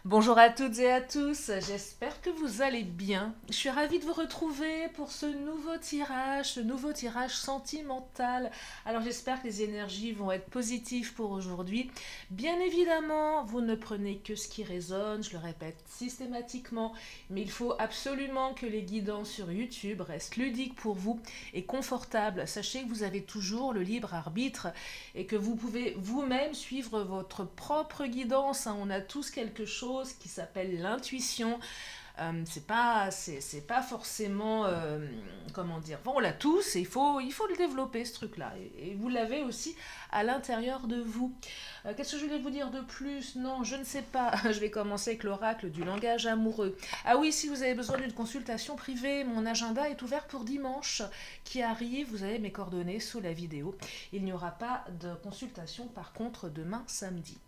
Bonjour à toutes et à tous, j'espère que vous allez bien. Je suis ravie de vous retrouver pour ce nouveau tirage sentimental. Alors j'espère que les énergies vont être positives pour aujourd'hui. Bien évidemment, vous ne prenez que ce qui résonne, je le répète systématiquement, mais il faut absolument que les guidances sur YouTube restent ludiques pour vous et confortables. Sachez que vous avez toujours le libre arbitre et que vous pouvez vous-même suivre votre propre guidance, hein. On a tous quelque chose qui s'appelle l'intuition. C'est pas forcément, comment dire, bon, on l'a tous et il faut le développer ce truc-là. Et vous l'avez aussi à l'intérieur de vous. Qu'est-ce que je voulais vous dire de plus? Non, je ne sais pas. Je vais commencer avec l'oracle du langage amoureux. Ah oui, si vous avez besoin d'une consultation privée, mon agenda est ouvert pour dimanche qui arrive. Vous avez mes coordonnées sous la vidéo. Il n'y aura pas de consultation par contre demain samedi.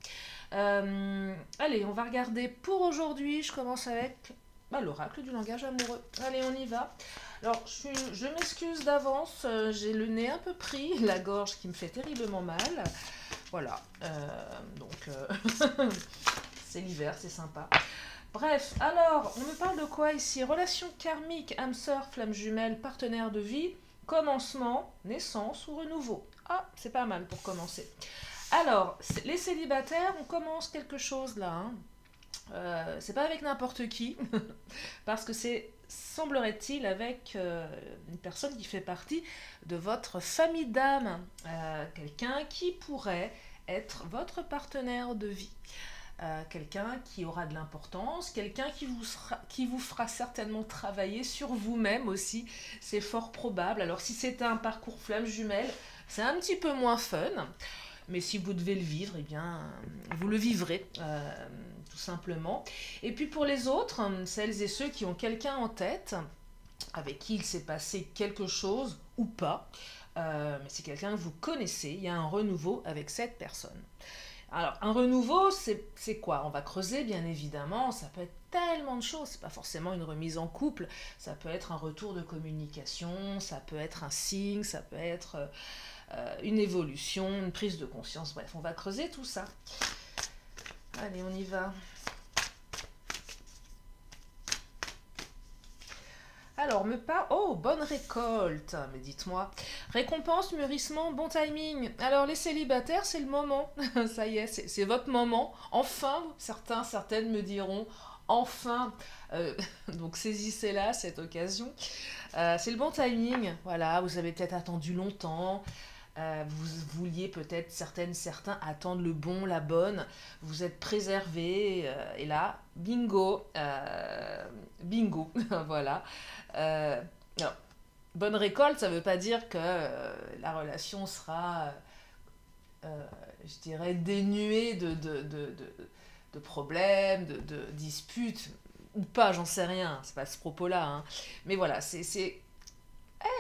Allez, on va regarder pour aujourd'hui. Je commence avec l'oracle du langage amoureux. Allez, on y va. Alors, je m'excuse d'avance, j'ai le nez un peu pris, la gorge qui me fait terriblement mal. Voilà, c'est l'hiver, c'est sympa. Bref, alors, on me parle de quoi ici? Relation karmique, âme sœur, flamme jumelle, partenaire de vie, commencement, naissance ou renouveau. Ah, c'est pas mal pour commencer. Alors, les célibataires, on commence quelque chose là, hein. C'est pas avec n'importe qui, parce que c'est, semblerait-il, avec une personne qui fait partie de votre famille d'âme, quelqu'un qui pourrait être votre partenaire de vie. Quelqu'un qui aura de l'importance, quelqu'un qui vous fera certainement travailler sur vous-même aussi, c'est fort probable. Alors si c'est un parcours flamme jumelle, c'est un petit peu moins fun, mais si vous devez le vivre, eh bien, vous le vivrez, tout simplement. Et puis pour les autres, celles et ceux qui ont quelqu'un en tête, avec qui il s'est passé quelque chose ou pas, mais c'est quelqu'un que vous connaissez, il y a un renouveau avec cette personne. Alors, un renouveau, c'est quoi? On va creuser, bien évidemment, ça peut être tellement de choses, c'est pas forcément une remise en couple, ça peut être un retour de communication, ça peut être un signe, ça peut être une évolution, une prise de conscience, bref, on va creuser tout ça. Allez, on y va. Alors, oh, bonne récolte, mais dites-moi. Récompense, mûrissement, bon timing. Alors, les célibataires, c'est le moment. Ça y est, c'est votre moment. Enfin, certaines me diront, enfin. Euh, donc, saisissez-la, cette occasion. C'est le bon timing. Voilà, vous avez peut-être attendu longtemps. Vous vouliez peut-être certains attendre le bon, la bonne, vous êtes préservé, et là, bingo, bingo, voilà. Alors, bonne récolte, ça ne veut pas dire que la relation sera, je dirais, dénuée de problèmes, de disputes, ou pas, j'en sais rien, c'est pas ce propos-là, hein. Mais voilà,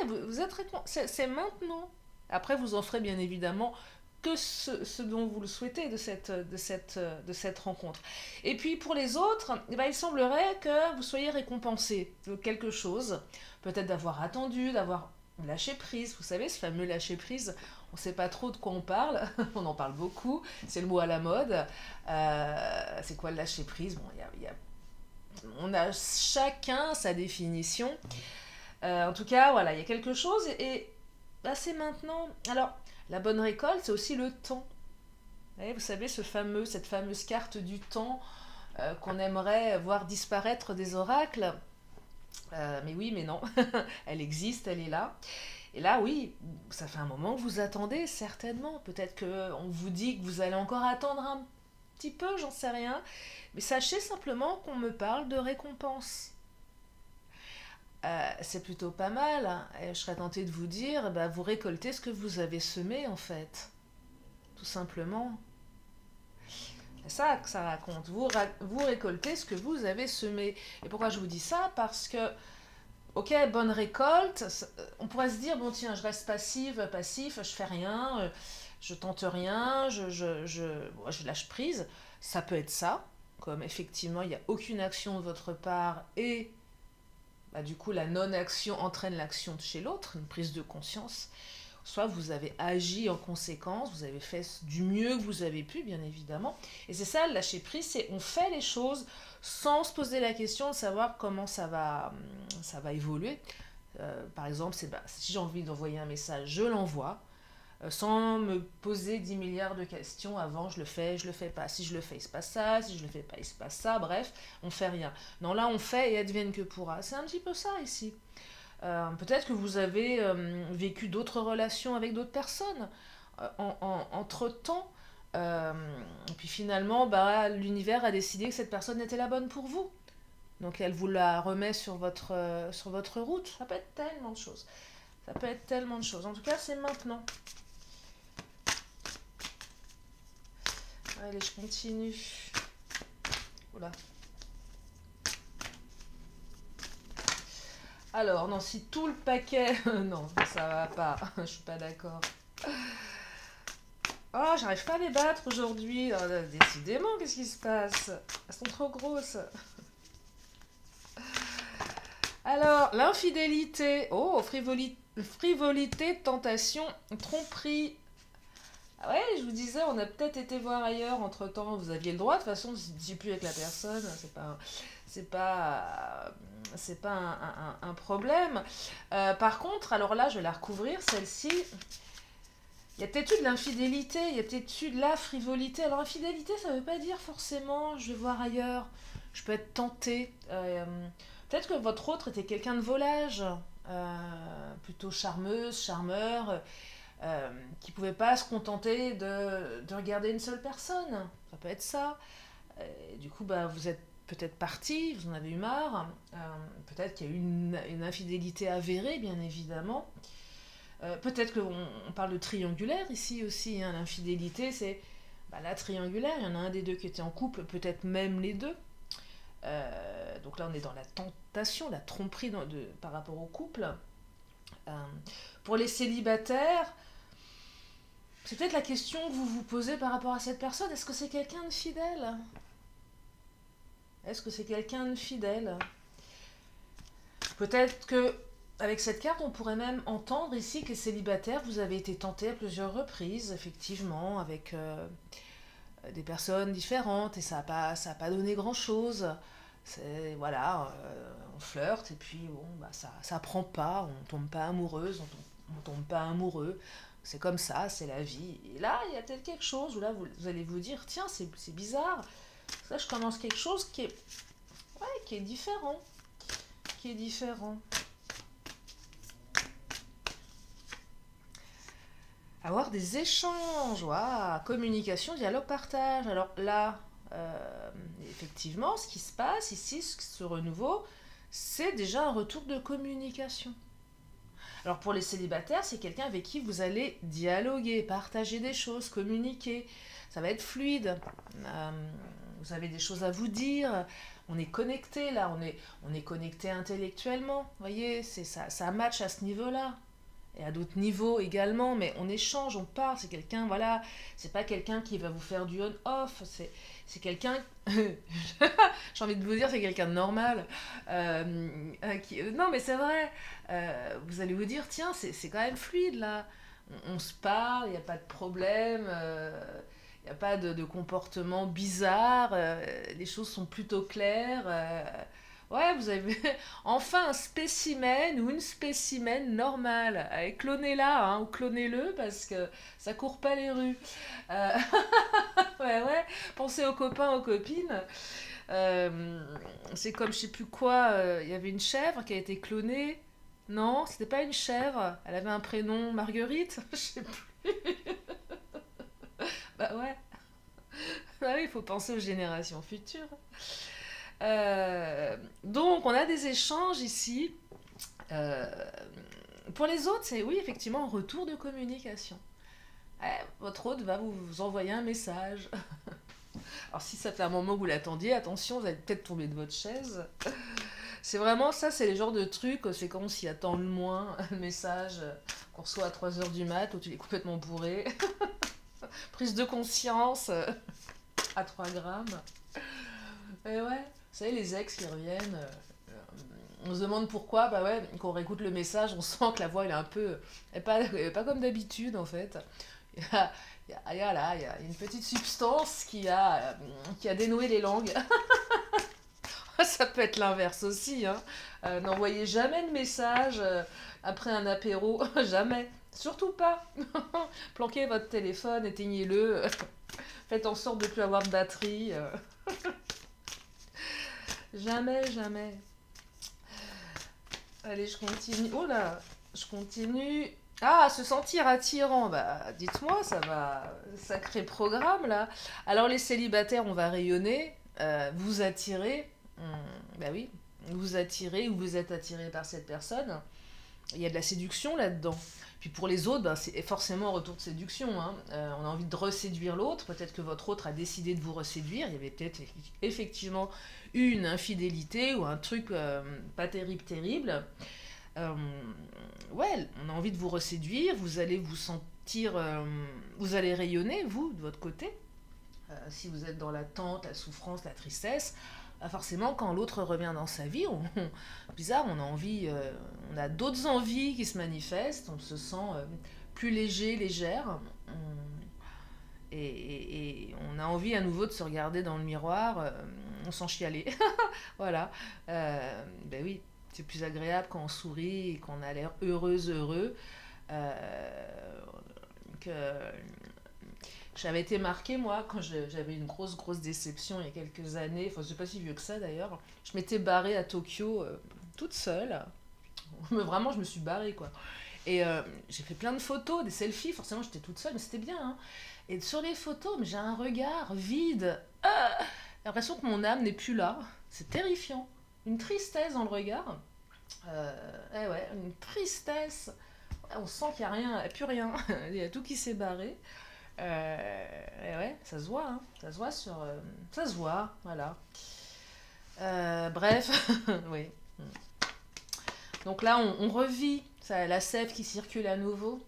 vous êtes c'est maintenant. Après, vous en ferez bien évidemment que ce dont vous le souhaitez de cette rencontre. Et puis pour les autres, eh ben, il semblerait que vous soyez récompensé de quelque chose, peut-être d'avoir attendu, d'avoir lâché prise. Vous savez, ce fameux lâcher prise, on ne sait pas trop de quoi on parle, on en parle beaucoup, c'est le mot à la mode. C'est quoi le lâcher prise? Bon, on a chacun sa définition. En tout cas, voilà, il y a quelque chose et bah, c'est maintenant. Alors, la bonne récolte, c'est aussi le temps. Vous savez, cette fameuse carte du temps qu'on aimerait voir disparaître des oracles. Mais oui, mais non, elle existe, elle est là. Et là, oui, ça fait un moment que vous attendez, certainement. Peut-être qu'on vous dit que vous allez encore attendre un petit peu, j'en sais rien. Mais sachez simplement qu'on me parle de récompense. C'est plutôt pas mal, hein. Et je serais tentée de vous dire, bah, vous récoltez ce que vous avez semé en fait, tout simplement. C'est ça que ça raconte. Vous récoltez ce que vous avez semé. Et pourquoi je vous dis ça? Parce que, ok, bonne récolte, on pourrait se dire, bon tiens, je reste passif, je fais rien, je tente rien, je lâche prise. Ça peut être ça, comme effectivement il n'y a aucune action de votre part et bah, du coup, la non-action entraîne l'action de chez l'autre, une prise de conscience. soit vous avez agi en conséquence, vous avez fait du mieux que vous avez pu, bien évidemment. Et c'est ça, le lâcher prise, c'est on fait les choses sans se poser la question de savoir comment ça va évoluer. Par exemple, si j'ai envie d'envoyer un message, je l'envoie sans me poser 10 milliards de questions avant, je le fais pas. Si je le fais, il se passe ça. Si je le fais pas, il se passe ça. Bref, on fait rien. Non, là, on fait et advienne que pourra. C'est un petit peu ça ici. Peut-être que vous avez vécu d'autres relations avec d'autres personnes entre-temps. Et puis finalement, bah, l'univers a décidé que cette personne était la bonne pour vous. Donc elle vous la remet sur votre route. Ça peut être tellement de choses. Ça peut être tellement de choses. En tout cas, c'est maintenant. Allez, je continue. Oula. Alors, non, si tout le paquet... non, ça va pas. Je suis pas d'accord. Oh, j'arrive pas à les battre aujourd'hui. Oh, décidément, qu'est-ce qui se passe? Elles sont trop grosses. Alors, l'infidélité. Oh, frivolité, tentation, tromperie. Ah ouais, je vous disais, on a peut-être été voir ailleurs entre-temps. Vous aviez le droit, de toute façon, si je plus avec la personne, c'est pas, c'est pas un problème. Par contre, alors là, je vais la recouvrir, celle-ci. Il y a peut-être eu de l'infidélité, il y a peut-être eu de la frivolité. Alors, infidélité, ça veut pas dire forcément, je vais voir ailleurs. Je peux être tentée. Peut-être que votre autre était quelqu'un de volage, plutôt charmeuse, charmeur, qui ne pouvait pas se contenter de regarder une seule personne. Ça peut être ça. Du coup, bah, vous êtes peut-être parti, vous en avez eu marre. Peut-être qu'il y a eu une infidélité avérée, bien évidemment. Peut-être qu'on parle de triangulaire ici aussi. Hein. L'infidélité, c'est la triangulaire. Il y en a un des deux qui était en couple, peut-être même les deux. Donc là, on est dans la tentation, la tromperie par rapport au couple. Pour les célibataires, c'est peut-être la question que vous vous posez par rapport à cette personne. Est-ce que c'est quelqu'un de fidèle? Est-ce que c'est quelqu'un de fidèle? Peut-être que avec cette carte, on pourrait même entendre ici que les célibataires, vous avez été tentés à plusieurs reprises, effectivement, avec des personnes différentes, et ça a pas donné grand-chose. C'est, voilà, on flirte, et puis bon, bah, ça prend pas, on tombe pas amoureuse, on tombe pas amoureux. C'est comme ça, c'est la vie. Et là, il y a peut-être quelque chose où là, vous allez vous dire, tiens, c'est bizarre. Là, je commence quelque chose qui est différent. Qui est différent. Avoir des échanges, communication, dialogue, partage. Alors là, effectivement, ce qui se passe ici, ce renouveau, c'est déjà un retour de communication. Alors pour les célibataires, c'est quelqu'un avec qui vous allez dialoguer, partager des choses, communiquer. Ça va être fluide. Vous avez des choses à vous dire. On est connecté là, on est connecté intellectuellement. Vous voyez, ça match à ce niveau-là. Et à d'autres niveaux également, mais on échange, on parle, c'est quelqu'un, voilà, c'est pas quelqu'un qui va vous faire du on-off, c'est quelqu'un, j'ai envie de vous dire, c'est quelqu'un de normal, non mais c'est vrai, vous allez vous dire, tiens, c'est quand même fluide là, on se parle, il n'y a pas de problème, il n'y a pas de comportement bizarre, les choses sont plutôt claires, ouais, vous avez enfin un spécimen ou une spécimen normale. Allez, clonez-la, hein, ou clonez-le parce que ça court pas les rues. Euh, ouais, pensez aux copains, aux copines. C'est comme je sais plus quoi, il y avait une chèvre qui a été clonée. Non, c'était pas une chèvre. Elle avait un prénom Marguerite. Je sais plus. Bah ouais. Bah oui, il faut penser aux générations futures. Donc, on a des échanges ici. Euh, pour les autres, c'est oui, effectivement, un retour de communication. Votre hôte va vous envoyer un message. Alors, si ça fait un moment que vous l'attendiez, attention, vous allez peut-être tomber de votre chaise. C'est vraiment ça, c'est les genres de trucs, c'est quand on s'y attend le moins. Un message qu'on reçoit à 3 heures du mat, où tu es complètement bourré. Prise de conscience à 3 grammes. Et ouais. Vous savez, les ex qui reviennent, On se demande pourquoi, bah ouais, quand on réécoute le message, on sent que la voix elle est un peu. Elle est pas comme d'habitude en fait. Il y a, il y a une petite substance qui a dénoué les langues. Ça peut être l'inverse aussi, hein. N'envoyez jamais de message après un apéro, jamais. Surtout pas. Planquez votre téléphone, éteignez-le. Faites en sorte de ne plus avoir de batterie. Jamais, jamais. Allez, je continue. Oh là, je continue. Ah, se sentir attirant. Bah, dites-moi, ça va. Sacré programme là. Alors, les célibataires, on va rayonner. Vous attirer. Bah oui. Vous attirez ou vous êtes attiré par cette personne. Il y a de la séduction là-dedans. Puis pour les autres, ben, c'est forcément un retour de séduction, hein. On a envie de reséduire l'autre. Peut-être que votre autre a décidé de vous reséduire. Il y avait peut-être effectivement eu une infidélité ou un truc pas terrible, terrible. Euh, ouais, on a envie de vous reséduire. Vous allez vous sentir, vous allez rayonner, vous, de votre côté. Si vous êtes dans l'attente, la souffrance, la tristesse, forcément, quand l'autre revient dans sa vie, bizarre, on a envie, on a d'autres envies qui se manifestent, on se sent plus léger, légère, et on a envie à nouveau de se regarder dans le miroir, on sent chialer. Voilà. Ben oui, c'est plus agréable quand on sourit et qu'on a l'air heureuse, heureux. Que j'avais été marquée, moi, quand j'avais une grosse déception il y a quelques années, enfin, c'est pas si vieux que ça d'ailleurs. Je m'étais barrée à Tokyo toute seule. Mais vraiment, je me suis barrée, quoi. Et j'ai fait plein de photos, des selfies, forcément j'étais toute seule, mais c'était bien, hein. Et sur les photos, mais j'ai un regard vide. J'ai l'impression que mon âme n'est plus là. C'est terrifiant. Une tristesse dans le regard. Eh ouais, une tristesse. On sent qu'il n'y a rien, il n'y a plus rien. Il y a tout qui s'est barré. Et ouais, ça se voit, hein. Ça se voit sur. Ça se voit, voilà. Bref, oui. Donc là, on revit ça, la sève qui circule à nouveau.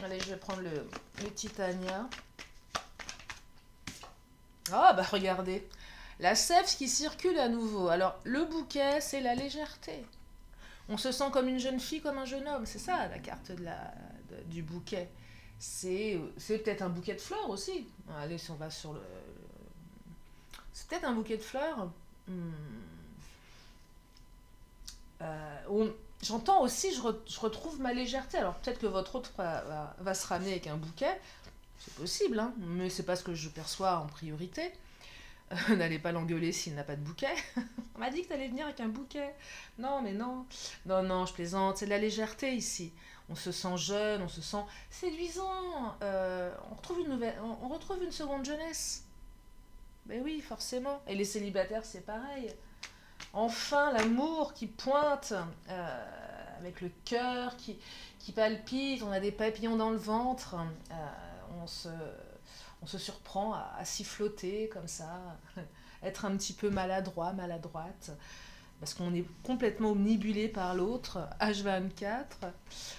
Allez, je vais prendre le Titania. Ah, bah regardez. La sève qui circule à nouveau. Alors, le bouquet, c'est la légèreté. On se sent comme une jeune fille, comme un jeune homme. C'est ça, la carte du bouquet. C'est peut-être un bouquet de fleurs aussi. Allez, si on va sur le... C'est peut-être un bouquet de fleurs. J'entends aussi, je retrouve ma légèreté. Alors peut-être que votre autre va se ramener avec un bouquet. C'est possible, hein, mais c'est pas ce que je perçois en priorité. N'allez pas l'engueuler s'il n'a pas de bouquet. On m'a dit que t'allais venir avec un bouquet. Non, mais non. Non, non, je plaisante. C'est de la légèreté ici. On se sent jeune, on se sent séduisant. On retrouve une seconde jeunesse. Ben oui, forcément. Et les célibataires, c'est pareil. Enfin, l'amour qui pointe, avec le cœur qui palpite, on a des papillons dans le ventre, on se, on se surprend à siffloter comme ça, être un petit peu maladroit, maladroite, parce qu'on est complètement omnibulé par l'autre, H24.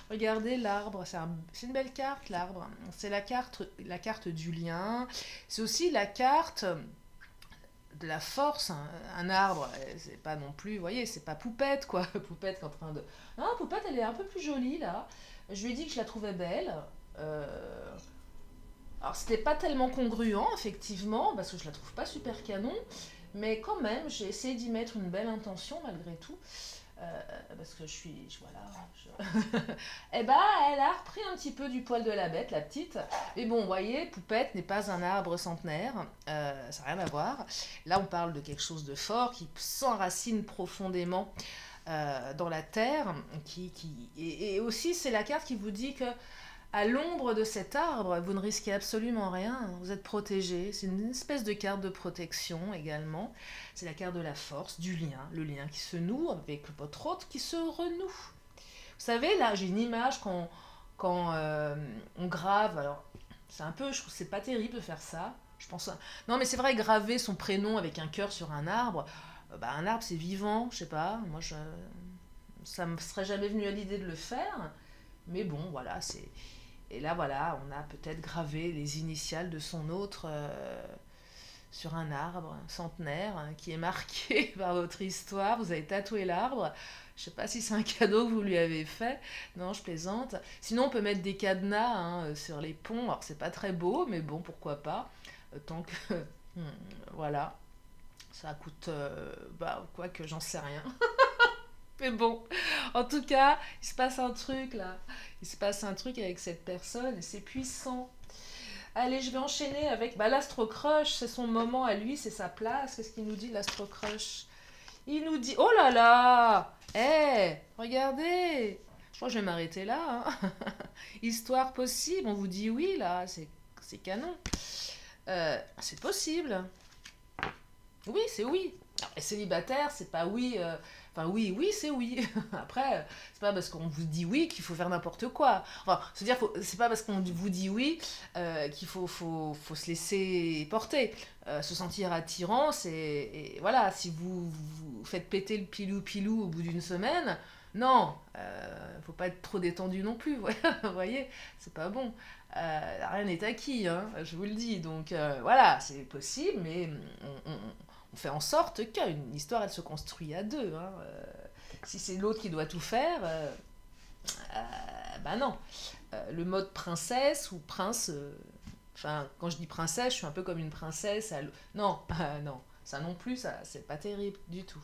Regardez l'arbre, c'est une belle carte, l'arbre. C'est la carte du lien. C'est aussi la carte de la force. Un arbre, c'est pas non plus, vous voyez, c'est pas Poupette, quoi. Poupette qui est en train de... Non, Poupette, elle est un peu plus jolie, là. Je lui ai dit que je la trouvais belle. Alors, c'était pas tellement congruent, effectivement, parce que je la trouve pas super canon. Mais quand même, j'ai essayé d'y mettre une belle intention, malgré tout. Parce que voilà. Eh ben, elle a repris un petit peu du poil de la bête, la petite. Mais bon, vous voyez, Poupette n'est pas un arbre centenaire. Ça n'a rien à voir. Là, on parle de quelque chose de fort qui s'enracine profondément dans la terre. Et aussi, c'est la carte qui vous dit que à l'ombre de cet arbre, vous ne risquez absolument rien, vous êtes protégé. C'est une espèce de carte de protection également. C'est la carte de la force, du lien, le lien qui se noue avec votre autre qui se renoue. Vous savez, là, j'ai une image quand on grave. Alors, c'est un peu, je trouve que c'est pas terrible de faire ça. Je pense, non, mais c'est vrai, graver son prénom avec un cœur sur un arbre, un arbre c'est vivant, je sais pas. Moi, ça me serait jamais venu à l'idée de le faire. Mais bon, voilà, c'est... Et là, voilà, on a peut-être gravé les initiales de son autre sur un arbre un centenaire hein, qui est marqué par votre histoire. Vous avez tatoué l'arbre. Je sais pas si c'est un cadeau que vous lui avez fait. Non, je plaisante. Sinon, on peut mettre des cadenas hein, sur les ponts. Alors, c'est pas très beau, mais bon, pourquoi pas. Tant que... voilà. Ça coûte... bah, quoi que j'en sais rien. Mais bon, en tout cas, il se passe un truc là. Il se passe un truc avec cette personne et c'est puissant. Allez, je vais enchaîner avec bah, l'Astro-Crush. C'est son moment à lui, c'est sa place. Qu'est-ce qu'il nous dit, l'Astro-Crush? Il nous dit... Oh là là! Regardez! Je crois que je vais m'arrêter là. Hein. Histoire possible, on vous dit oui là, c'est canon. C'est possible. Oui, c'est oui. Alors, les célibataires, c'est pas oui. Enfin, oui, oui, c'est oui. Après, c'est pas parce qu'on vous dit oui qu'il faut faire n'importe quoi. Enfin, c'est-à-dire, c'est pas parce qu'on vous dit oui qu'il faut se laisser porter. Se sentir attirant, c'est. Et voilà, si vous faites péter le pilou-pilou au bout d'une semaine, non, faut pas être trop détendu non plus. Vous voyez, c'est pas bon. Rien n'est acquis, hein, je vous le dis. Donc voilà, c'est possible, mais on fait en sorte qu'une histoire, elle se construit à deux. Hein. Si c'est l'autre qui doit tout faire, bah non. Le mode princesse ou prince, enfin, quand je dis princesse, je suis un peu comme une princesse. Non, non, ça non plus, ça, c'est pas terrible du tout.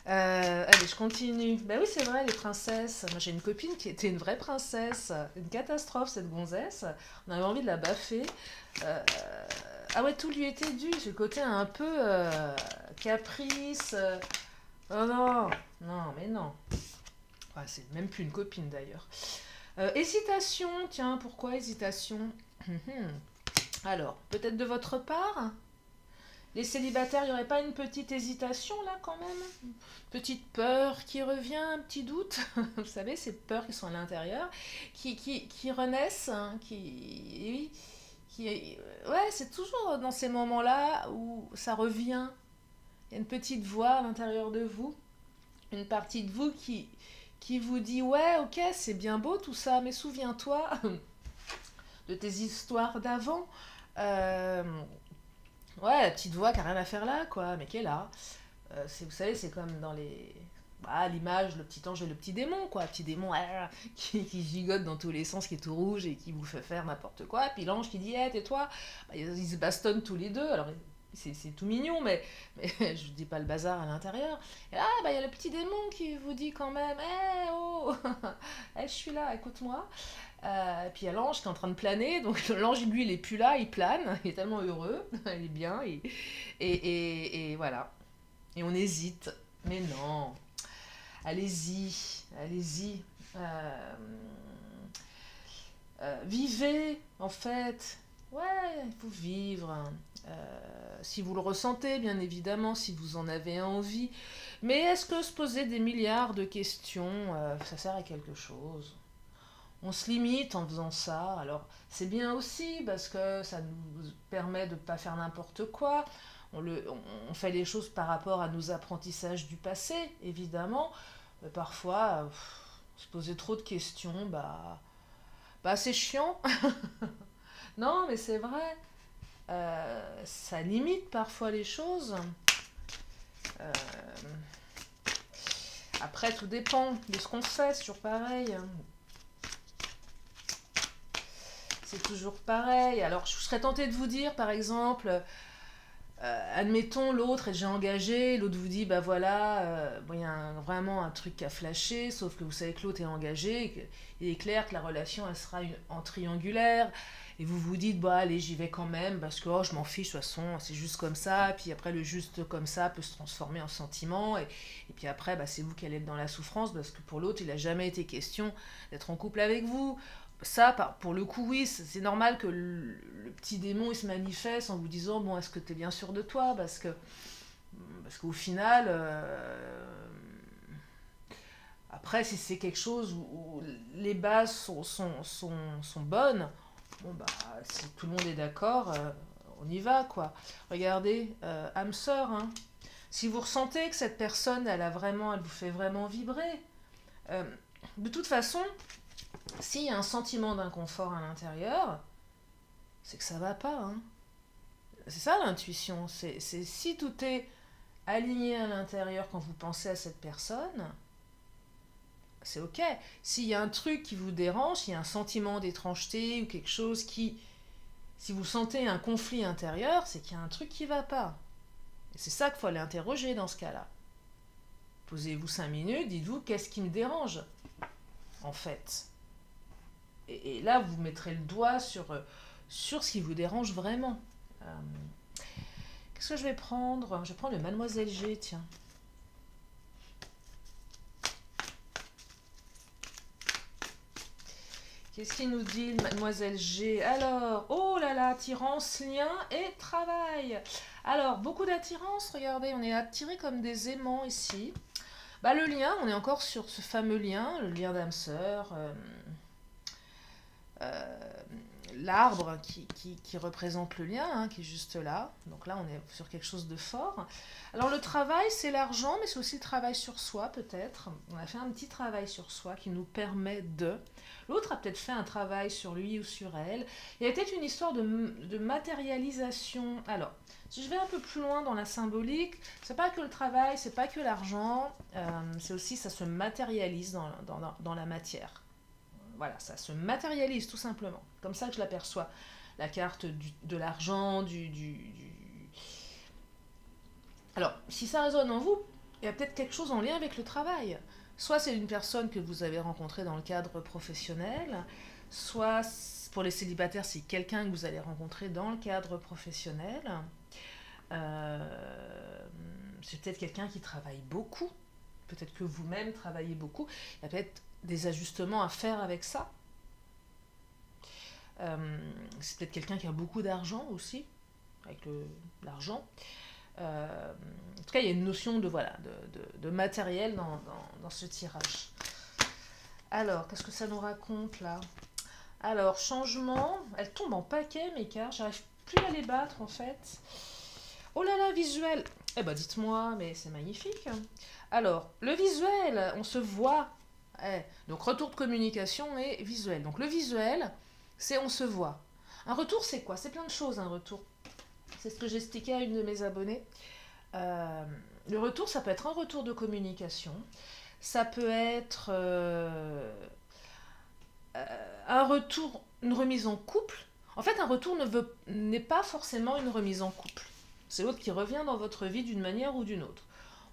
Allez, je continue. Ben oui, c'est vrai, les princesses. Moi, j'ai une copine qui était une vraie princesse. Une catastrophe, cette gonzesse. On avait envie de la baffer. Ah ouais, tout lui était dû. Ce côté un peu caprice. Oh non, non, mais non. Ouais, c'est même plus une copine d'ailleurs. Hésitation, tiens, pourquoi hésitation? Alors, peut-être de votre part? Les célibataires, il n'y aurait pas une petite hésitation là quand même? Petite peur qui revient, un petit doute? Vous savez, ces peurs qui sont à l'intérieur, qui renaissent, hein, oui, ouais, c'est toujours dans ces moments-là où ça revient. Il y a une petite voix à l'intérieur de vous, une partie de vous qui vous dit ouais, ok, c'est bien beau tout ça, mais souviens-toi de tes histoires d'avant. Euh, Ouais, la petite voix qui a rien à faire là, quoi, mais qui est là. Vous savez, c'est comme dans les... Bah, l'image, le petit ange et le petit démon, quoi. Petit démon qui gigote dans tous les sens, qui est tout rouge et qui vous fait faire n'importe quoi. Puis l'ange qui dit, hé, tais-toi. Bah, ils se bastonnent tous les deux. Alors, c'est tout mignon, mais je dis pas le bazar à l'intérieur. Et là, bah, il y a le petit démon qui vous dit quand même, hé, oh, je suis là, écoute-moi. Puis il y a l'ange qui est en train de planer, donc l'ange lui il est plus là, il plane, il est tellement heureux, il est bien, et voilà. Et on hésite, mais non, allez-y, allez-y, vivez en fait, ouais, il faut vivre, hein. Si vous le ressentez bien évidemment, si vous en avez envie, mais est-ce que se poser des milliards de questions, ça sert à quelque chose? On se limite en faisant ça. Alors, c'est bien aussi parce que ça nous permet de ne pas faire n'importe quoi. On fait les choses par rapport à nos apprentissages du passé, évidemment. Mais parfois, se poser trop de questions, bah c'est chiant. Non, mais c'est vrai. Ça limite parfois les choses. Euh, Après, tout dépend de ce qu'on fait, c'est toujours pareil. C'est toujours pareil. Alors, je serais tentée de vous dire, par exemple, admettons, l'autre est déjà engagé, l'autre vous dit, bah voilà, bon, il y a vraiment un truc à flasher, sauf que vous savez que l'autre est engagé, il est clair que la relation, elle sera en triangulaire, et vous vous dites, bah allez, j'y vais quand même, parce que oh, je m'en fiche, de toute façon, c'est juste comme ça, puis après, le juste comme ça peut se transformer en sentiment, et puis après, bah, c'est vous qui allez être dans la souffrance, parce que pour l'autre, il n'a jamais été question d'être en couple avec vous. Ça, pour le coup, oui, c'est normal que le petit démon il se manifeste en vous disant bon, est-ce que tu es bien sûr de toi? Parce qu'au final, après, si c'est quelque chose où les bases sont bonnes, bon, bah, si tout le monde est d'accord, on y va, quoi. Regardez, âme sœur, hein. Si vous ressentez que cette personne, elle vous fait vraiment vibrer, euh, de toute façon, s'il y a un sentiment d'inconfort à l'intérieur, c'est que ça va pas, hein. c'est ça l'intuition. C'est si tout est aligné à l'intérieur quand vous pensez à cette personne, c'est ok. S'il y a un truc qui vous dérange, s'il y a un sentiment d'étrangeté ou quelque chose qui... Si vous sentez un conflit intérieur, c'est qu'il y a un truc qui ne va pas. Et c'est ça qu'il faut aller interroger dans ce cas-là. Posez-vous 5 minutes, dites-vous qu'est-ce qui me dérange, en fait. Et là, vous mettrez le doigt sur ce qui vous dérange vraiment. Qu'est-ce que je vais prendre? Je vais prendre le Mademoiselle G, tiens. Qu'est-ce qu'il nous dit, Mademoiselle G? Alors, oh là là, attirance, lien et travail. Alors, beaucoup d'attirance, regardez, on est attirés comme des aimants ici. Bah, le lien, on est encore sur ce fameux lien, le lien d'âme-sœur, l'arbre qui représente le lien, hein, qui est juste là. Donc là, on est sur quelque chose de fort. Alors le travail, c'est l'argent, mais c'est aussi le travail sur soi, peut-être. On a fait un petit travail sur soi qui nous permet de... L'autre a peut-être fait un travail sur lui ou sur elle. Il y a peut-être une histoire de matérialisation. Alors, si je vais un peu plus loin dans la symbolique, c'est pas que le travail, c'est pas que l'argent, c'est aussi, ça se matérialise dans la matière. Voilà, ça se matérialise tout simplement. Comme ça que je l'aperçois. La carte de l'argent, Alors, si ça résonne en vous, il y a peut-être quelque chose en lien avec le travail. Soit c'est une personne que vous avez rencontrée dans le cadre professionnel, soit pour les célibataires, c'est quelqu'un que vous allez rencontrer dans le cadre professionnel. C'est peut-être quelqu'un qui travaille beaucoup. Peut-être que vous-même travaillez beaucoup. Il y a peut-être des ajustements à faire avec ça. C'est peut-être quelqu'un qui a beaucoup d'argent aussi, avec l'argent. En tout cas, il y a une notion de matériel dans ce tirage. Alors, qu'est-ce que ça nous raconte là? Alors, changement. Elles tombent en paquet, mes cartes. J'arrive plus à les battre en fait. Oh là là, visuel. Eh ben, dites-moi, mais c'est magnifique. Alors, le visuel, on se voit. Donc, retour de communication et visuel. Donc, le visuel, c'est on se voit. Un retour, c'est quoi? C'est plein de choses, un retour. C'est ce que j'expliquais à une de mes abonnées. Le retour, ça peut être un retour de communication. Ça peut être un retour, une remise en couple. En fait, un retour n'est pas forcément une remise en couple. C'est l'autre qui revient dans votre vie d'une manière ou d'une autre.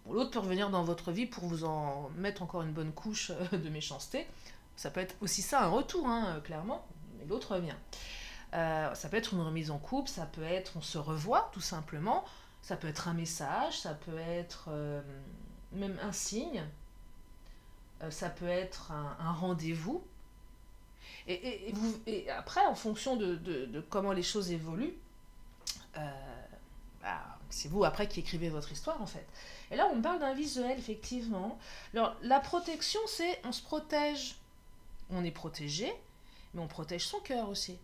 Bon, l'autre peut revenir dans votre vie pour vous en mettre encore une bonne couche de méchanceté. Ça peut être aussi ça, un retour, hein, clairement, mais l'autre revient. Ça peut être une remise en couple, ça peut être on se revoit tout simplement, ça peut être un message, ça peut être même un signe, ça peut être un rendez-vous. Et après, en fonction de comment les choses évoluent, c'est vous après qui écrivez votre histoire en fait. Et là, on parle d'un visuel, effectivement. Alors, la protection, c'est on se protège. On est protégé, mais on protège son cœur aussi.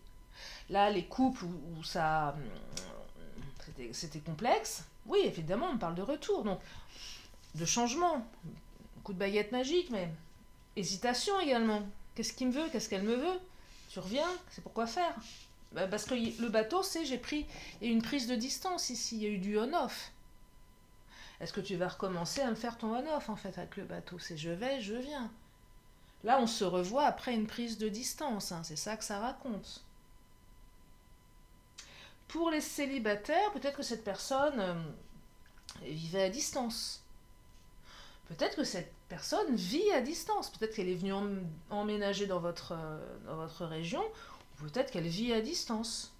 Là, les couples où ça c'était complexe, oui, évidemment, on parle de retour, donc de changement, coup de baguette magique, mais hésitation également. Qu'est-ce qu'il me veut? Qu'est-ce qu'elle me veut? Tu reviens? C'est pourquoi faire? Parce que le bateau, c'est il y a eu une prise de distance ici, il y a eu du on-off. Est-ce que tu vas recommencer à me faire ton on-off en fait avec le bateau? C'est je vais, je viens. Là, on se revoit après une prise de distance, hein, c'est ça que ça raconte. Pour les célibataires, peut-être que cette personne vivait à distance. Peut-être que cette personne vit à distance. Peut-être qu'elle est venue emménager dans votre région. Ou peut-être qu'elle vit à distance.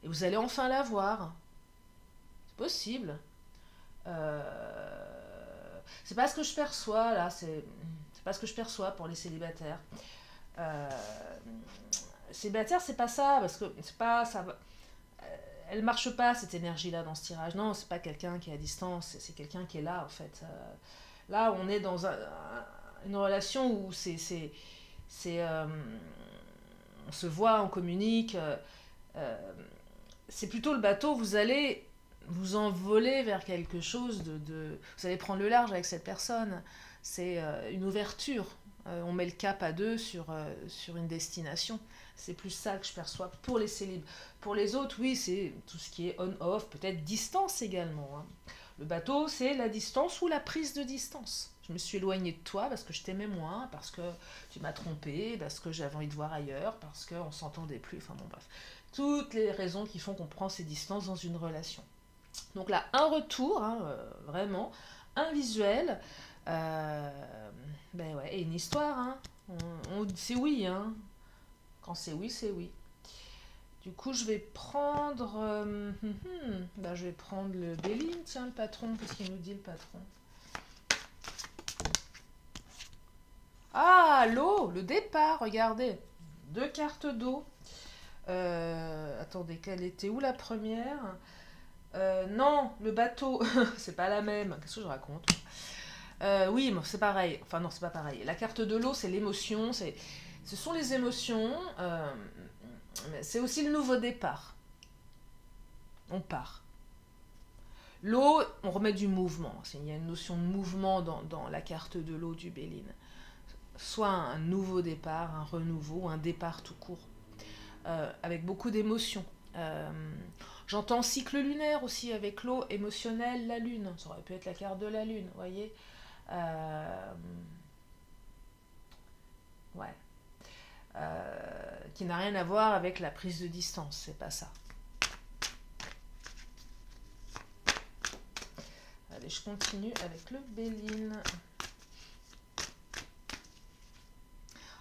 Et vous allez enfin la voir. C'est possible. C'est pas ce que je perçois là. C'est pas ce que je perçois pour les célibataires. Célibataire, c'est pas ça, parce que c'est pas ça. Elle marche pas cette énergie-là dans ce tirage. Non, c'est pas quelqu'un qui est à distance, c'est quelqu'un qui est là en fait. Là, on est dans une relation où on se voit, on communique. C'est plutôt le bateau. Vous allez vous envoler vers quelque chose vous allez prendre le large avec cette personne. C'est une ouverture. On met le cap à deux sur une destination. C'est plus ça que je perçois pour les célibes. Pour les autres, oui, c'est tout ce qui est on-off, peut-être distance également. Hein. Le bateau, c'est la distance ou la prise de distance. Je me suis éloignée de toi parce que je t'aimais moins, parce que tu m'as trompé, parce que j'avais envie de voir ailleurs, parce qu'on s'entendait plus, enfin bon bref. Toutes les raisons qui font qu'on prend ces distances dans une relation. Donc là, un retour, hein, vraiment, un visuel, ben ouais, et une histoire, hein. C'est oui, hein. Quand c'est oui, c'est oui. Du coup, je vais prendre, ben, je vais prendre le Béline, tiens, le patron, qu'est-ce qu'il nous dit le patron? Ah, l'eau, le départ, regardez, 2 cartes d'eau. Attendez, quelle était où la première? Non, le bateau, c'est pas la même. Qu'est-ce que je raconte? Oui, c'est pareil. Enfin non, c'est pas pareil. La carte de l'eau, c'est l'émotion. Ce sont les émotions. C'est aussi le nouveau départ. On part. L'eau, on remet du mouvement. Il y a une notion de mouvement dans la carte de l'eau du Béline. Soit un nouveau départ, un renouveau, un départ tout court. Avec beaucoup d'émotions. J'entends cycle lunaire aussi avec l'eau, émotionnelle, la lune. Ça aurait pu être la carte de la lune, vous voyez. Ouais. Qui n'a rien à voir avec la prise de distance, c'est pas ça. Allez, je continue avec le Béline.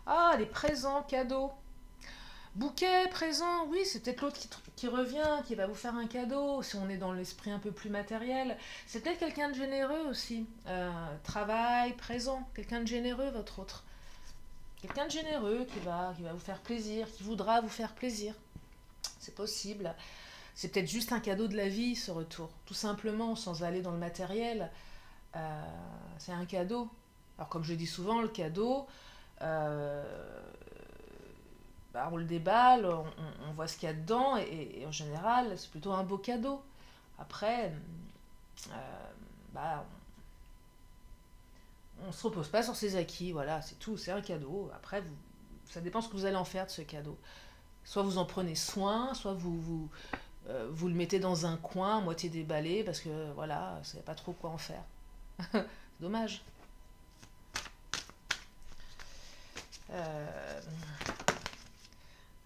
Ah, les présents, cadeaux. Bouquet, présent, oui, c'est peut-être l'autre qui revient, qui va vous faire un cadeau, si on est dans l'esprit un peu plus matériel. C'est peut-être quelqu'un de généreux aussi. Travail, présent, quelqu'un de généreux, votre autre. Quelqu'un de généreux qui va vous faire plaisir, qui voudra vous faire plaisir. C'est possible. C'est peut-être juste un cadeau de la vie, ce retour. Tout simplement, sans aller dans le matériel. C'est un cadeau. Alors, comme je dis souvent, le cadeau... on le déballe, on voit ce qu'il y a dedans, et en général, c'est plutôt un beau cadeau. Après, on ne se repose pas sur ses acquis, voilà, c'est tout, c'est un cadeau. Après, ça dépend ce que vous allez en faire de ce cadeau. Soit vous en prenez soin, soit vous le mettez dans un coin, à moitié déballé, parce que, voilà, vous ne savez pas trop quoi en faire. C'est dommage.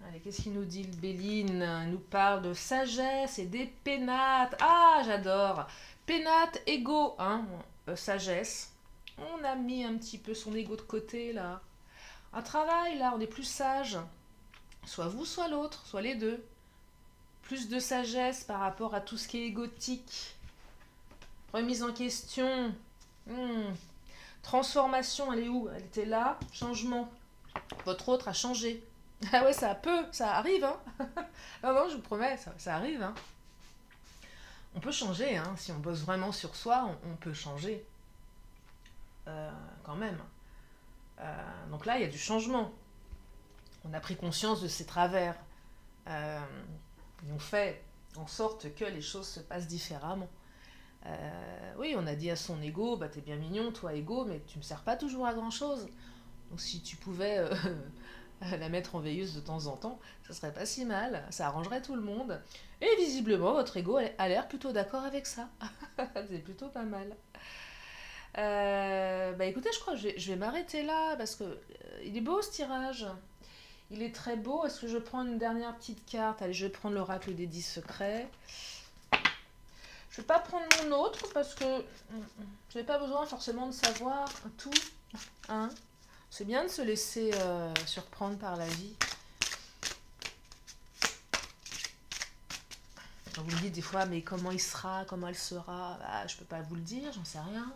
Allez, qu'est-ce qu'il nous dit le Béline? Il nous parle de sagesse et des pénates. Ah, j'adore. Pénates, ego, hein, sagesse. On a mis un petit peu son ego de côté, là. Un travail, là, on est plus sage. Soit vous, soit l'autre, soit les deux. Plus de sagesse par rapport à tout ce qui est égotique. Remise en question. Transformation, elle est où? Elle était là. Changement. Votre autre a changé. Ah ouais, ça arrive, hein. Non, non, je vous promets, ça arrive, hein. On peut changer, hein. Si on bosse vraiment sur soi, on peut changer. Quand même. Donc là, il y a du changement. On a pris conscience de ses travers. Et on fait en sorte que les choses se passent différemment. Oui, on a dit à son ego, bah t'es bien mignon, toi, ego, mais tu me sers pas toujours à grand-chose. Donc si tu pouvais... la mettre en veilleuse de temps en temps, ça serait pas si mal, ça arrangerait tout le monde. Et visiblement, votre ego a l'air plutôt d'accord avec ça. C'est plutôt pas mal. Écoutez, je crois que je vais m'arrêter là, parce que il est beau ce tirage. Il est très beau. Est-ce que je prends une dernière petite carte? Allez, je vais prendre l'oracle des 10 secrets. Je vais pas prendre mon autre, parce que je n'ai pas besoin forcément de savoir tout. Hein? C'est bien de se laisser surprendre par la vie. Quand vous me dites des fois, mais comment il sera, comment elle sera, je peux pas vous le dire, j'en sais rien.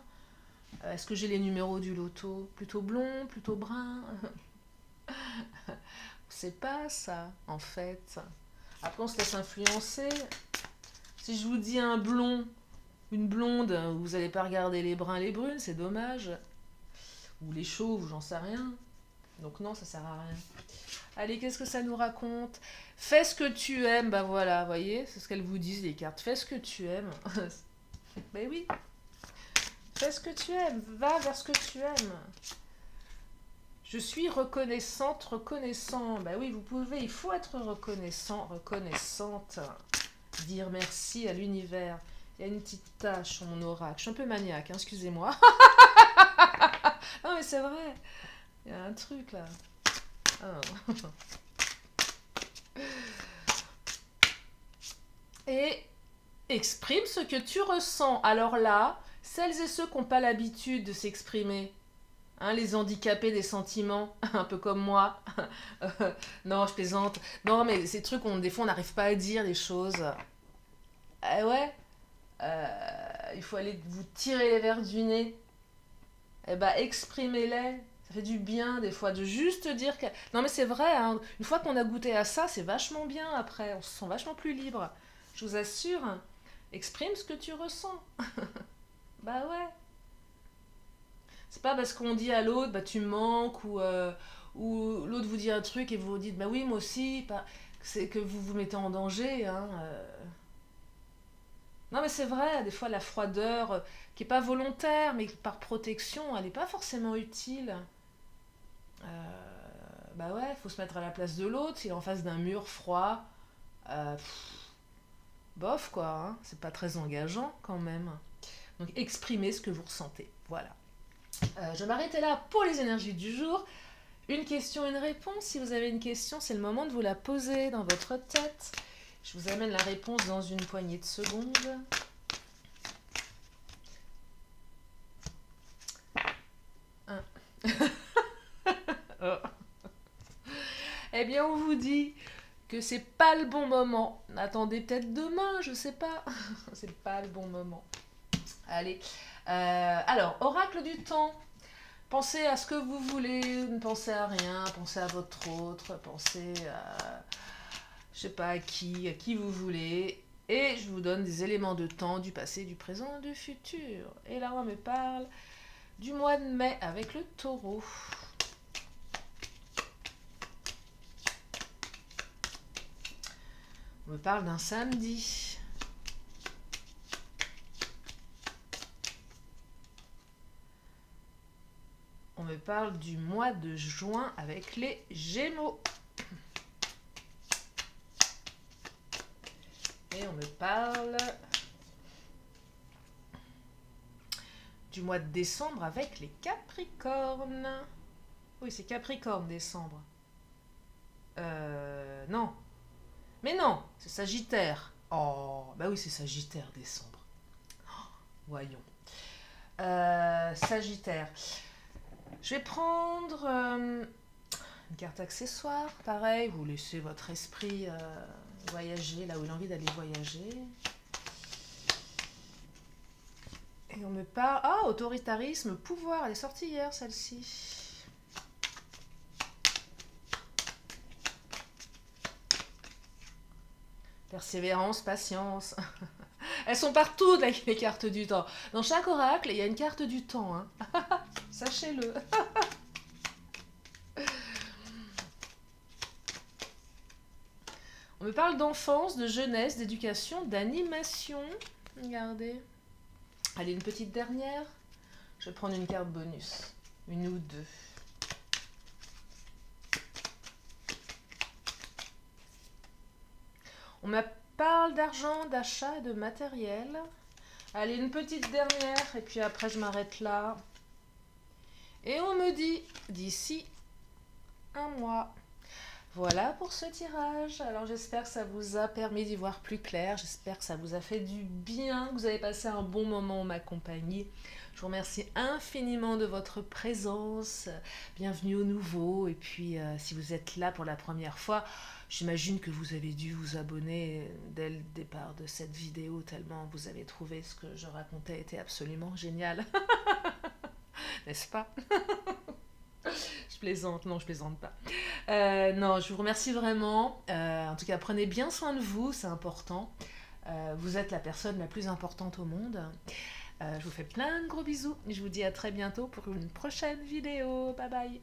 Est-ce que j'ai les numéros du loto? Plutôt blond, plutôt brun? C'est pas ça, en fait. Après, on se laisse influencer. Si je vous dis un blond, une blonde, vous n'allez pas regarder les bruns, les brunes, c'est dommage. Ou les chauves, j'en sais rien. Donc non, ça sert à rien. Allez, qu'est-ce que ça nous raconte? Fais ce que tu aimes, bah voilà, vous voyez, c'est ce qu'elles vous disent les cartes. Fais ce que tu aimes. Ben oui. Fais ce que tu aimes, va vers ce que tu aimes. Je suis reconnaissante, reconnaissant. Bah oui, vous pouvez, il faut être reconnaissant, reconnaissante. Dire merci à l'univers. Il y a une petite tache sur mon oracle. Je suis un peu maniaque, hein, excusez-moi. Non mais c'est vrai. Il y a un truc là. Oh. Et exprime ce que tu ressens. Alors là, celles et ceux qui n'ont pas l'habitude de s'exprimer, hein, les handicapés des sentiments, un peu comme moi. Non, je plaisante. Non, mais ces trucs, des fois, on n'arrive pas à dire les choses. Ouais, il faut aller vous tirer les verres du nez. Eh ben, exprimez-les. Ça fait du bien, des fois, de juste dire que... Non, mais c'est vrai, hein, une fois qu'on a goûté à ça, c'est vachement bien après. On se sent vachement plus libre. Je vous assure. Exprime ce que tu ressens. Bah ouais. C'est pas parce qu'on dit à l'autre, bah tu me manques, ou l'autre vous dit un truc et vous vous dites, bah oui, moi aussi, c'est que vous vous mettez en danger. Hein. Non, mais c'est vrai, des fois, la froideur, qui est pas volontaire, mais par protection, elle n'est pas forcément utile. Bah ouais, faut se mettre à la place de l'autre, s'il est en face d'un mur froid. Bof, quoi, hein, c'est pas très engageant quand même. Donc, exprimez ce que vous ressentez. Voilà. Je vais m'arrêter là pour les énergies du jour. Une question, une réponse. Si vous avez une question, c'est le moment de vous la poser dans votre tête. Je vous amène la réponse dans une poignée de secondes. Oh. Eh bien, on vous dit que c'est pas le bon moment. Attendez peut-être demain, je sais pas. C'est pas le bon moment. Allez. Alors, oracle du temps. Pensez à ce que vous voulez, ne pensez à rien, pensez à votre autre, pensez à, je sais pas, à qui vous voulez. Et je vous donne des éléments de temps, du passé, du présent, du futur. Et là, on me parle du mois de mai avec le taureau. On me parle d'un samedi. On me parle du mois de juin avec les Gémeaux. Et on me parle du mois de décembre avec les Capricornes. Oui, c'est Capricorne, décembre. Non. Mais non, c'est Sagittaire. Oh, bah oui, c'est Sagittaire, décembre. Voyons. Sagittaire. Je vais prendre une carte accessoire. Pareil, vous laissez votre esprit voyager là où il a envie d'aller voyager. Et on me parle... Ah, autoritarisme, pouvoir. Elle est sortie hier, celle-ci. Persévérance, patience. Elles sont partout, là, les cartes du temps. Dans chaque oracle, il y a une carte du temps. Hein. Sachez-le. On me parle d'enfance, de jeunesse, d'éducation, d'animation. Regardez. Allez, une petite dernière. Je vais prendre une carte bonus. Une ou deux. On me parle d'argent, d'achat, de matériel. Allez, une petite dernière, et puis après je m'arrête là. Et on me dit, d'ici un mois. Voilà pour ce tirage. Alors j'espère que ça vous a permis d'y voir plus clair. J'espère que ça vous a fait du bien, que vous avez passé un bon moment en ma compagnie. Je vous remercie infiniment de votre présence. Bienvenue au nouveau. Et puis si vous êtes là pour la première fois, j'imagine que vous avez dû vous abonner dès le départ de cette vidéo tellement vous avez trouvé ce que je racontais était absolument génial. N'est-ce pas? Je plaisante, non, je plaisante pas. Non, je vous remercie vraiment. En tout cas, prenez bien soin de vous, c'est important. Vous êtes la personne la plus importante au monde. Je vous fais plein de gros bisous. Je vous dis à très bientôt pour une prochaine vidéo. Bye bye.